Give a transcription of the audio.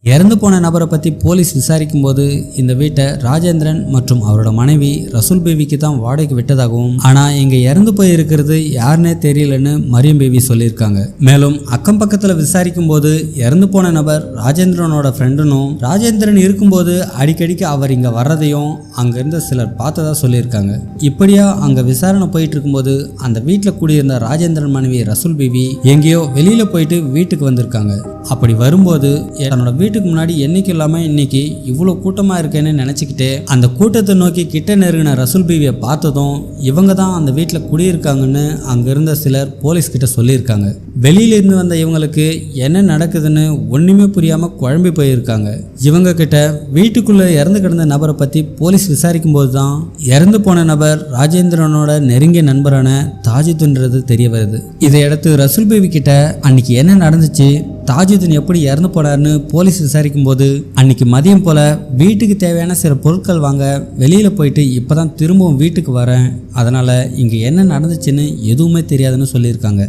இறந்து போன நபரை பற்றி போலீஸ் விசாரிக்கும் போது இந்த வீட்டை ராஜேந்திரன் மற்றும் அவரோட மனைவி ரசூல் பேபிக்கு தான் வாடகைக்கு விட்டதாகவும், ஆனால் இங்கே இறந்து போய் இருக்கிறது யாருன்னே தெரியலன்னு மரியம் பேபி சொல்லியிருக்காங்க. மேலும் அக்கம் பக்கத்தில் விசாரிக்கும் போது இறந்து போன நபர் ராஜேந்திரனோட ஃப்ரெண்டுனும், ராஜேந்திரன் இருக்கும்போது அடிக்கடிக்கு அவர் இங்கே வர்றதையும் அங்கிருந்த சிலர் பார்த்ததா சொல்லியிருக்காங்க. இப்படியா அங்கே விசாரணை போயிட்டு இருக்கும்போது அந்த வீட்டில் கூடியிருந்த ராஜேந்திரன் மனைவி ரசூல் பேபி எங்கேயோ வெளியில் போயிட்டு வீட்டுக்கு வந்திருக்காங்க. அப்படி வரும்போது தன்னோட வீட்டுக்கு முன்னாடி என்னைக்கு இல்லாமல் இன்னைக்கு இவ்வளோ கூட்டமாக இருக்கேன்னு நினச்சிக்கிட்டு அந்த கூட்டத்தை நோக்கி கிட்ட நெருங்கின ரசூல் பீவியை பார்த்ததும் இவங்க தான் அந்த வீட்டில் குடியிருக்காங்கன்னு அங்கே இருந்த சிலர் போலீஸ் கிட்ட சொல்லியிருக்காங்க. வெளியிலிருந்து வந்த இவங்களுக்கு என்ன நடக்குதுன்னு ஒன்றுமே புரியாமல் குழம்பி போயிருக்காங்க. இவங்க கிட்ட வீட்டுக்குள்ளே இறந்து கிடந்த நபரை பற்றி போலீஸ் விசாரிக்கும் போது தான் இறந்து போன நபர் ராஜேந்திரனோட நெருங்கிய நண்பரான தாஜுத்ன்றது தெரிய வருது. இதையடுத்து ரசூல் பீவி கிட்ட அன்னைக்கு என்ன நடந்துச்சு, தாஜுதீன் எப்படி இறந்து போனார்னு போலீஸ் விசாரிக்கும் போது அன்னைக்கு மதியம் போல வீட்டுக்கு தேவையான சில பொருட்கள் வாங்க வெளியில போயிட்டு இப்பதான் திரும்பவும் வீட்டுக்கு வரேன், அதனால இங்க என்ன நடந்துச்சுன்னு எதுவுமே தெரியாதுன்னு சொல்லியிருக்காங்க.